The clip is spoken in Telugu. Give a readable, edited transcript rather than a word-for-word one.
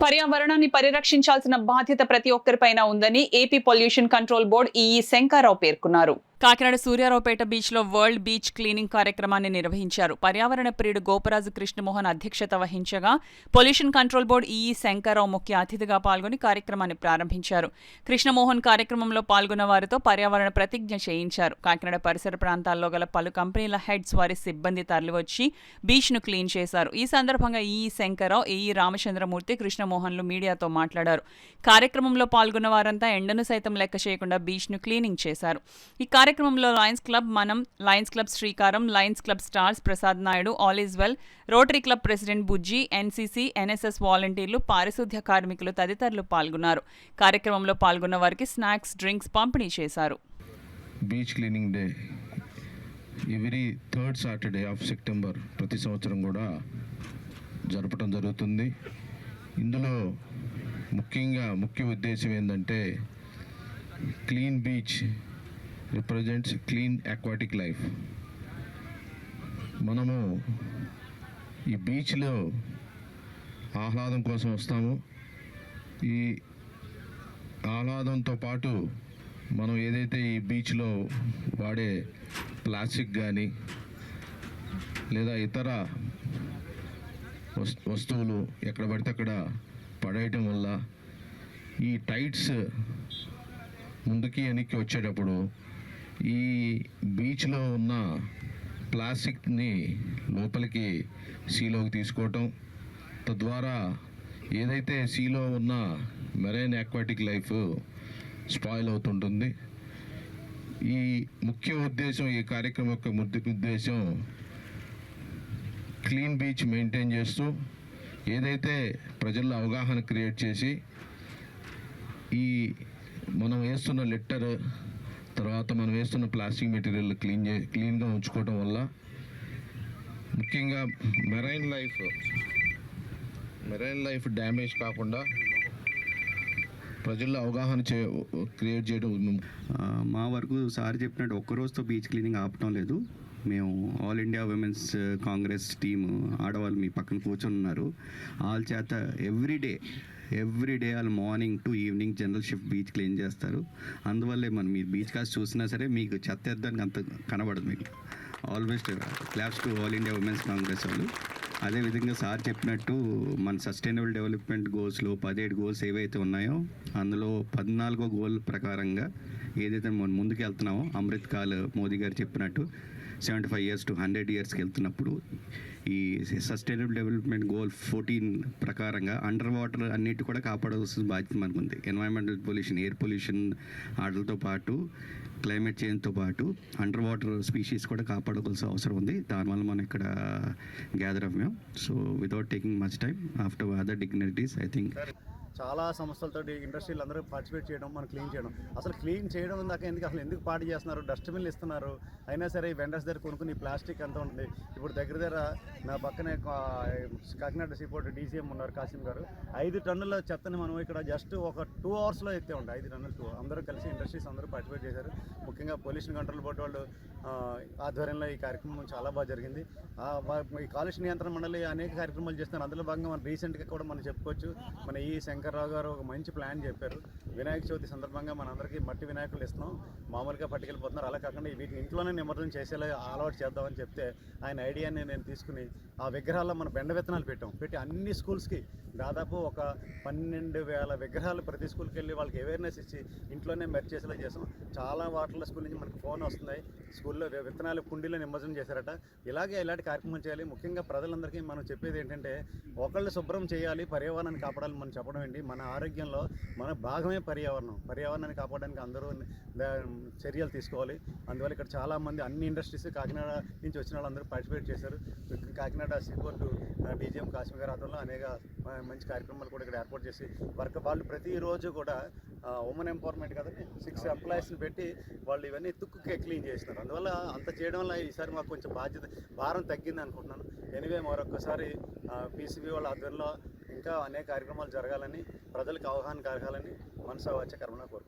పర్యావరణాన్ని పరిరక్షించాల్సిన బాధ్యత ప్రతి ఒక్కరిపైన ఉందని AP pollution control board EE Shankarrao పేర్కొన్నారు. కాకినాడ సూర్యారావుపేట బీచ్లో వరల్డ్ బీచ్ క్లీనింగ్ కార్యక్రమాన్ని నిర్వహించారు. పర్యావరణ ప్రియుడు గోపరాజు కృష్ణమోహన్ అధ్యక్షత వహించగా pollution control board EE Shankarrao ముఖ్య అతిథిగా పాల్గొని కార్యక్రమాన్ని ప్రారంభించారు. కృష్ణమోహన్ కార్యక్రమంలో పాల్గొన్న వారితో పర్యావరణ ప్రతిజ్ఞ చేయించారు. కాకినాడ పరిసర ప్రాంతాల్లో గల పలు కంపెనీల హెడ్స్ వారి సిబ్బంది తరలివచ్చి బీచ్ను క్లీన్ చేశారు. ఈ సందర్భంగా ఈఈ శంకర్రావు, ఏఈ రామచంద్రమూర్తి, కృష్ణమోహన్లు మీడియాతో మాట్లాడారు. కార్యక్రమంలో పాల్గొన్న వారంతా ఎండను సైతం లెక్క చేయకుండా బీచ్ను క్లీనింగ్ చేశారు. ఈ కార్యక్రమంలో లయన్స్ క్లబ్ మనం, లయన్స్ క్లబ్ శ్రీకారం, Lions club stars Prasad Naidu, all is well, rotary club president Bujji, NCC, NSS వాలంటీర్లు, పారిశుద్ధ్య కార్మికులు తదితరులు పాల్గొన్నారు. కార్యక్రమంలో పాల్గొన్న వారికి స్నాక్స్, డ్రింక్స్ పంపిణీ చేశారు. Beach cleaning day every third Saturday of September ప్రతి సంవత్సరం కూడా జరపడం జరుగుతుంది. ఇందులో ముఖ్య ఉద్దేశం ఏంటంటే clean beach represents clean aquatic life. మనము ఈ బీచ్లో ఆహ్లాదం కోసం వస్తాము. ఈ ఆహ్లాదంతో పాటు మనం ఏదైతే ఈ బీచ్లో వాడే ప్లాస్టిక్ కానీ లేదా ఇతర వస్తువులు ఎక్కడ పడితే అక్కడ పడేయటం వల్ల ఈ టైడ్స్ ముందుకి వెనక్కి వచ్చేటప్పుడు ఈ బీచ్లో ఉన్న ప్లాస్టిక్ని లోపలికి సీలోకి తీసుకోవటం, తద్వారా ఏదైతే సీలో ఉన్న మెరైన్ అక్వాటిక్ లైఫ్ స్పాయిల్ అవుతుంటుంది. ఈ ముఖ్య ఉద్దేశం, ఈ కార్యక్రమం యొక్క ముఖ్య ఉద్దేశం క్లీన్ బీచ్ మెయింటైన్ చేస్తూ ఏదైతే ప్రజల్లో అవగాహన క్రియేట్ చేసి ఈ మనం వేస్తున్న లిట్టర్ తర్వాత మనం వేస్తున్న ప్లాస్టిక్ మెటీరియల్ క్లీన్గా ఉంచుకోవడం వల్ల ముఖ్యంగా మెరైన్ లైఫ్ డ్యామేజ్ కాకుండా ప్రజల్లో అవగాహన క్రియేట్ చేయడం. మా వరకు సార్ చెప్పినట్టు ఒక్కరోజుతో బీచ్ క్లీనింగ్ ఆపటం లేదు. మేము all India women's Congress team ఆడవాళ్ళు మీ పక్కన కూర్చొని ఉన్నారు. వాళ్ళ చేత ఎవ్రీడే వాళ్ళు morning to evening general shift beach clean చేస్తారు. అందువల్లే మీరు బీచ్ కాస్ట్ చూసినా సరే మీకు చెత్త ఎద్దడానికి అంత కనబడదు. మీకు almost claps to all India women's Congress వాళ్ళు. అదేవిధంగా సార్ చెప్పినట్టు మన సస్టైనబుల్ డెవలప్మెంట్ గోల్స్లో 17 గోల్స్ ఏవైతే ఉన్నాయో అందులో 14వ గోల్ ప్రకారంగా ఏదైతే మనం ముందుకు వెళ్తున్నామో అమృత్ కాల్ మోదీ గారు చెప్పినట్టు 75 years to 100 yearsకి వెళ్తున్నప్పుడు ఈ సస్టైనబుల్ డెవలప్మెంట్ గోల్ 14 ప్రకారంగా అండర్ వాటర్ అన్నిటి కూడా కాపాడాల్సిన బాధ్యత మనకు ఉంది. ఎన్వైరన్మెంటల్ పొల్యూషన్, ఎయిర్ పొల్యూషన్ ఆటలతో పాటు క్లైమేట్ చేంజ్తో పాటు అండర్ వాటర్ స్పీషీస్ కూడా కాపాడుకోవాల్సిన అవసరం ఉంది. దానివల్ల మనం ఇక్కడ గ్యాదర్ అవ్వాం. So without taking much time after other dignitaries I think చాలా సంస్థలతో ఇండస్ట్రీలు అందరూ పార్టిసిపేట్ చేయడం, మనం క్లీన్ చేయడం. అసలు క్లీన్ చేయడం దాకా ఎందుకు పార్టీ చేస్తున్నారు? డస్ట్బిన్లు ఇస్తున్నారు. అయినా సరే ఈ వెండర్స్ దగ్గర కొనుక్కుని ప్లాస్టిక్ ఎంత ఉంటుంది. ఇప్పుడు దగ్గర నా పక్కనే కాకినాడ సీపోర్ట్ డీసీఎం ఉన్నారు కాసిం గారు. 5 టన్నుల చెత్తని మనం ఇక్కడ జస్ట్ ఒక 2 hours ఎత్తే ఉంటాయి. 5 టన్నులు అందరూ కలిసి ఇండస్ట్రీస్ అందరూ పార్టిసిపేట్ చేశారు. ముఖ్యంగా పొల్యూషన్ కంట్రోల్ బోర్డు వాళ్ళు ఆధ్వర్యంలో ఈ కార్యక్రమం చాలా బాగా జరిగింది. ఈ కాలుష్య నియంత్రణ మండలి అనేక కార్యక్రమాలు చేస్తున్నారు. అందులో భాగంగా మనం రీసెంట్గా కూడా మనం చెప్పుకోవచ్చు. మన ఈ శంకర్రావు గారు ఒక మంచి ప్లాన్ చెప్పారు. వినాయక చవితి సందర్భంగా మనందరికీ మట్టి వినాయకులు ఇస్తున్నాం, మామూలుగా పట్టుకెళ్ళిపోతున్నారు. అలా కాకుండా వీటిని ఇంట్లోనే నిమజ్జనం చేసేలా అలవాటు చేద్దామని చెప్తే ఆయన ఐడియాని నేను తీసుకుని ఆ విగ్రహాల్లో మన బెండ విత్తనాలు పెట్టి అన్ని స్కూల్స్కి దాదాపు ఒక 12,000 విగ్రహాలు ప్రతి స్కూల్కి వెళ్ళి వాళ్ళకి అవేర్నెస్ ఇచ్చి ఇంట్లోనే మెర్చ్ చేసేలా చేసాం. చాలా వాటిలో స్కూల్ నుంచి మనకు ఫోన్ వస్తున్నాయి, స్కూల్లో విత్తనాలు కుండీలో నిమజ్జనం చేశారట. ఇలాంటి కార్యక్రమం చేయాలి. ముఖ్యంగా ప్రజలందరికీ మనం చెప్పేది ఏంటంటే ఒకళ్ళు శుభ్రం చేయాలి, పర్యావరణాన్ని కాపాడాలి. మనం చెప్పడం ఏంటి, మన ఆరోగ్యంలో మన భాగమే పర్యావరణాన్ని కాపాడడానికి అందరూ చర్యలు తీసుకోవాలి. అందువల్ల ఇక్కడ చాలామంది అన్ని ఇండస్ట్రీస్ కాకినాడ నుంచి వచ్చిన వాళ్ళందరూ పార్టిసిపేట్ చేశారు. కాకినాడ సీపోర్టు డీజీఎం కాశ్మీ గారి ఆధ్వర్యంలో అనేక మంచి కార్యక్రమాలు కూడా ఇక్కడ ఏర్పాటు చేసి వాళ్ళు ప్రతిరోజు కూడా ఉమెన్ ఎంపవర్మెంట్ కదండి 6 ఎంప్లాయీస్ని పెట్టి వాళ్ళు ఇవన్నీ తుక్కుకే క్లీన్ చేస్తున్నారు. అందువల్ల అంత చేయడం వల్ల ఈసారి మాకు కొంచెం భారం తగ్గింది అనుకుంటున్నాను. ఎనివే మరొకసారి పీసీబీ వాళ్ళ ఆధ్వర్యంలో ఇంకా అనేక కార్యక్రమాలు జరగాలని, ప్రజలకు అవగాహన కలగాలని మనసా వచ్చే కర్మగా కోరుకుంటున్నాను.